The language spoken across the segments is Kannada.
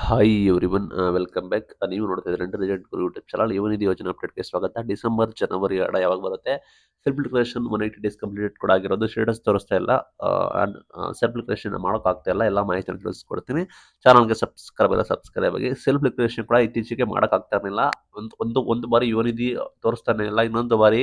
Hi everyone welcome back. ನೀವು ನೋಡ್ತಾ ಇದ್ರೆ ಇಂಟೆಲಿಜೆಂಟ್ ಗುರು ಯೂಟ್ಯೂಬ್ ಚಾನಲ್. ಯುವನಿಧಿ ಯೋಜನೆ ಅಪ್ಡೇಟ್ಗೆ ಸ್ವಾಗತ. ಡಿಸೆಂಬರ್ ಜನವರಿ ಹಣ ಯಾವಾಗ ಬರುತ್ತೆ? ಸೆಲ್ಫ್ ಡಿಕ್ಲರೇಷನ್ 180 ಡೇಸ್ ಕಂಪ್ಲೀಟ್ ಕೂಡ ಆಗಿರೋದು. ಸ್ಟೇಟಸ್ ತೋರಿಸ್ತಾ ಇಲ್ಲ. ಸೆಲ್ಫ್ ಡಿಕ್ಲರೇಷನ್ ಮಾಡೋಕ್ಕಾಗ್ತಾ ಇಲ್ಲ. ಎಲ್ಲ ಮಾಹಿತಿ ತಿಳಿಸ್ಕೊಡ್ತೀನಿ. ಚಾನಲ್ಗೆ ಸಬ್ಸ್ಕ್ರೈಬ್ ಆಗಿ. ಸೆಲ್ಫ್ ಡಿಕ್ಲರೇಷನ್ ಕೂಡ ಇತ್ತೀಚೆಗೆ ಮಾಡೋಕ್ಕಾಗ್ತಾ ಇರಲಿಲ್ಲ. ಒಂದು ಬಾರಿ ಯುವನಿಧಿ ತೋರಿಸ್ತಾನೆ ಇಲ್ಲ, ಇನ್ನೊಂದು ಬಾರಿ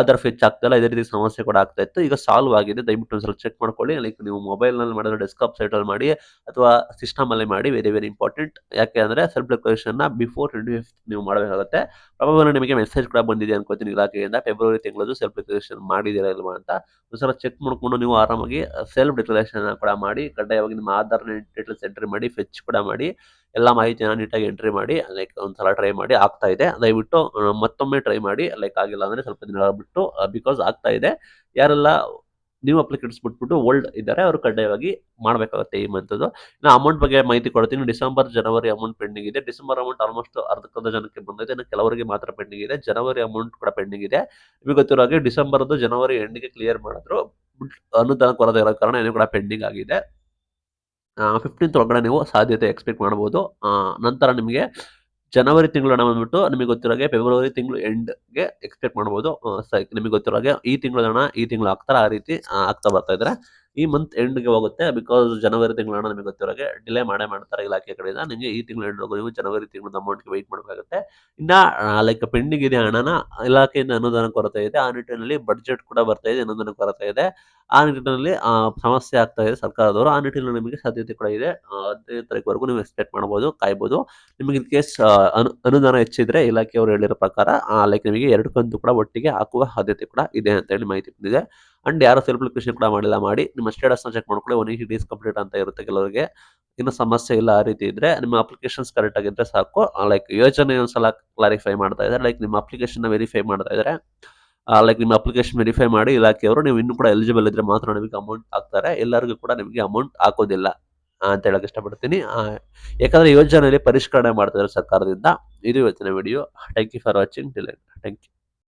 ಆಧಾರ್ ಫೆಚ್ ಆಗ್ತಾ ಇಲ್ಲ. ಇದೇ ರೀತಿ ಸಮಸ್ಯೆ ಕೂಡ ಆಗ್ತಾ ಇತ್ತು. ಈಗ ಸಾಲ್ವ್ ಆಗಿದೆ. ದಯವಿಟ್ಟು ಒಂದ್ಸಲ ಚೆಕ್ ಮಾಡ್ಕೊಳ್ಳಿ. ಲೈಕ್ ನೀವು ಮೊಬೈಲ್ನಲ್ಲಿ ಮಾಡಿದ್ರೆ ಡೆಸ್ಕ್ಟಾಪ್ ಸೈಟಲ್ಲಿ ಮಾಡಿ ಅಥವಾ ಸಿಸ್ಟಮ್ ಅಲ್ಲೇ ಮಾಡಿ. Very very important. ಯಾಕೆ ಅಂದ್ರೆ ಸೆಲ್ಫ್ ಡಿಕ್ಲರೇಷನ್ ಬಿಫೋರ್ 25th ನೀವು ಮಾಡಬೇಕಾಗುತ್ತೆ. ಪ್ರಭಾವನ ನಿಮಗೆ ಮೆಸೇಜ್ ಕೂಡ ಬಂದಿದೆ ಅನ್ಕೋತೀನಿ ಇಲಾಖೆಯಿಂದ. ಫೆಬ್ರವರಿ ತಿಂಗಳದ್ದು ಸೆಲ್ಫ್ ಡಿಕ್ಲರೇಷನ್ ಮಾಡಿದ್ದೀರಾ ಇಲ್ವಾ ಅಂತ ಒಂದ್ಸಲ ಚೆಕ್ ಮಾಡ್ಕೊಂಡು ನೀವು ಆರಾಮಾಗಿ ಸೆಲ್ಫ್ ಡಿಕ್ಲರೇಷನ್ ಕೂಡ ಮಾಡಿ. ಕಡ್ಡಾಯವಾಗಿ ನಿಮ್ಮ ಆಧಾರ್ ಡೀಟೇಲ್ಸ್ ಎಂಟ್ರಿ ಮಾಡಿ, ಫೆಚ್ ಕೂಡ ಮಾಡಿ, ಎಲ್ಲ ಮಾಹಿತಿನ ನೀಟಾಗಿ ಎಂಟ್ರಿ ಮಾಡಿ. ಲೈಕ್ ಒಂದ್ಸಲ ಟ್ರೈ ಮಾಡಿ. ಆಗ್ತಾ ಇದೆ. ದಯವಿಟ್ಟು ಮತ್ತೊಮ್ಮೆ ಟ್ರೈ ಮಾಡಿ. ಲೈಕ್ ಆಗಿಲ್ಲ ಅಂದ್ರೆ ಸ್ವಲ್ಪ ದಿನ ಬಿಟ್ಟು, ಬಿಕಾಸ್ ಆಗ್ತಾ ಇದೆ. ಯಾರೆಲ್ಲ ನ್ಯೂ ಅಪ್ಲಿಕೆಂಟ್ಸ್ ಬಿಟ್ಬಿಟ್ಟು ಓಲ್ಡ್ ಇದ್ದಾರೆ ಅವರು ಕಡ್ಡಾಯವಾಗಿ ಮಾಡಬೇಕಾಗುತ್ತೆ ಈ ಮಂತದ್ದು. ಇನ್ನು ಅಮೌಂಟ್ ಬಗ್ಗೆ ಮಾಹಿತಿ ಕೊಡ್ತೀನಿ. ಡಿಸೆಂಬರ್ ಜನವರಿ ಅಮೌಂಟ್ ಪೆಂಡಿಂಗ್ ಇದೆ. ಡಿಸೆಂಬರ್ ಅಮೌಂಟ್ ಆಲ್ಮೋಸ್ಟ್ ಅರ್ಧಕ್ಕರ್ಧ ಜನಕ್ಕೆ ಬಂದಿದೆ. ಇನ್ನು ಕೆಲವರಿಗೆ ಮಾತ್ರ ಪೆಂಡಿಂಗ್ ಇದೆ. ಜನವರಿ ಅಮೌಂಟ್ ಕೂಡ ಪೆಂಡಿಂಗ್ ಇದೆ. ನಿಮಗೆ ಗೊತ್ತಿರೋ ಹಾಗೆ ಡಿಸೆಂಬರ್ದು ಜನವರಿ ಎಂಡಿಗೆ ಕ್ಲಿಯರ್ ಮಾಡಿದ್ರು. ಅನುದಾನ ಕೊರತೆ ಇರೋ ಕಾರಣ ಇದು ಕೂಡ ಪೆಂಡಿಂಗ್ ಆಗಿದೆ. 15th ಒಳಗಡೆ ನೀವು ಸಾಧ್ಯತೆ ಎಕ್ಸ್ಪೆಕ್ಟ್ ಮಾಡ್ಬೋದು. ನಂತರ ನಿಮಗೆ ಜನವರಿ ತಿಂಗಳು ಹಣ ಬಂದ್ಬಿಟ್ಟು ನಿಮಗೆ ಗೊತ್ತಿರೋ ಹಾಗೆ ಫೆಬ್ರವರಿ ತಿಂಗಳು ಎಂಡ್ಗೆ ಎಕ್ಸ್ಪೆಕ್ಟ್ ಮಾಡ್ಬೋದು. ನಿಮಗೆ ಗೊತ್ತಿರೋ ಹಾಗೆ ಈ ತಿಂಗಳ ಹಣ ಈ ತಿಂಗಳು ಹಾಕ್ತಾರೆ, ಆ ರೀತಿ ಆಗ್ತಾ ಬರ್ತಾ ಇದ್ರೆ ಈ ಮಂತ್ ಎಂಡ್ಗೆ ಹೋಗುತ್ತೆ. ಬಿಕಾಸ್ ಜನವರಿ ತಿಂಗಳ ಹಣ ನಿಮಗೆ ಗೊತ್ತಿರೋ ಹಾಗೆ ಡಿಲೇ ಮಾಡ್ತಾರೆ ಇಲಾಖೆ ಕಡೆಯಿಂದ. ನಿಮಗೆ ಈ ತಿಂಗಳು ಎಂಡ್ ನೀವು ಜನವರಿ ತಿಂಗಳ ಅಮೌಂಟ್ಗೆ ವೆಯ್ಟ್ ಮಾಡಬೇಕಾಗುತ್ತೆ. ಇನ್ನ ಲೈಕ್ ಪೆಂಡಿಂಗ್ ಇದೆ ಹಣನ, ಇಲಾಖೆಯಿಂದ ಅನುದಾನ ಕೊರತೆ ಇದೆ. ಆ ನಿಟ್ಟಿನಲ್ಲಿ ಬಡ್ಜೆಟ್ ಕೂಡ ಬರ್ತಾ ಇದೆ, ಅನುದಾನ ಕೊರತೆ ಇದೆ. ಆ ನಿಟ್ಟಿನಲ್ಲಿ ಸಮಸ್ಯೆ ಆಗ್ತಾ ಇದೆ ಸರ್ಕಾರದವರು. ಆ ನಿಟ್ಟಿನಲ್ಲಿ ನಿಮಗೆ ಸಾಧ್ಯತೆ ಕೂಡ ಇದೆ. 15ನೇ ತಾರೀಕುವರೆಗೂ ನೀವು ಎಕ್ಸ್ಪೆಕ್ಟ್ ಮಾಡ್ಬೋದು, ಕಾಯ್ಬೋದು. ನಿಮಗೆ ಇನ್ ಕೇಸ್ ಅನುದಾನ ಹೆಚ್ಚಿದ್ರೆ ಇಲಾಖೆಯವರು ಹೇಳಿರೋ ಪ್ರಕಾರ ಲೈಕ್ ನಿಮಗೆ 2 ಕಂತು ಕೂಡ ಒಟ್ಟಿಗೆ ಹಾಕುವ ಸಾಧ್ಯತೆ ಕೂಡ ಇದೆ ಅಂತ ಹೇಳಿ ಮಾಹಿತಿ ಬಂದಿದೆ. ಅಂಡ್ ಯಾರು ಸೆಲ್ಫ್ ಡಿಕ್ಲರೇಷನ್ ಕೂಡ ಮಾಡಿಲ್ಲ, ಮಾಡಿ ನಿಮ್ಮ ಸ್ಟೇಟಸ್ನ ಚೆಕ್ ಮಾಡ್ಕೊಳ್ಳಿ. 180 ಡೇಸ್ ಕಂಪ್ಲೀಟ್ ಅಂತ ಇರುತ್ತೆ ಕೆಲವರಿಗೆ. ಇನ್ನು ಸಮಸ್ಯೆ ಇಲ್ಲ ಆ ರೀತಿ ಇದ್ರೆ, ನಿಮ್ಮ ಅಪ್ಲಿಕೇಶನ್ಸ್ ಕರೆಕ್ಟ್ ಆಗಿದ್ರೆ ಸಾಕು. ಲೈಕ್ ಯೋಜನೆ ಒಂದ್ಸಲ ಕ್ಲಾರಿಫೈ ಮಾಡ್ತಾ ಇದ್ದಾರೆ. ಲೈಕ್ ನಿಮ್ಮ ಅಪ್ಲಿಕೇಶನ್ ವೆರಿಫೈ ಮಾಡ್ತಾ ಇದ್ದಾರೆ. ಲೈಕ್ ನಿಮ್ಮ ಅಪ್ಲಿಕೇಶನ್ ವೆರಿಫೈ ಮಾಡಿ ಇಲಾಖೆಯವರು ನೀವು ಇನ್ನೂ ಕೂಡ ಎಲಿಜಿಬಲ್ ಇದ್ರೆ ಮಾತ್ರ ನಿಮಗೆ ಅಮೌಂಟ್ ಹಾಕ್ತಾರೆ. ಎಲ್ಲರಿಗೂ ಕೂಡ ನಿಮಗೆ ಅಮೌಂಟ್ ಹಾಕೋದಿಲ್ಲ ಅಂತ ಹೇಳಕ್ ಇಷ್ಟಪಡ್ತೀನಿ. ಯಾಕಂದ್ರೆ ಯೋಜನೆಯಲ್ಲಿ ಪರಿಷ್ಕರಣೆ ಮಾಡ್ತಿದ್ದಾರೆ ಸರ್ಕಾರದಿಂದ. ಇದು ಇವತ್ತಿನ video. Thank you for watching till end. Thank you.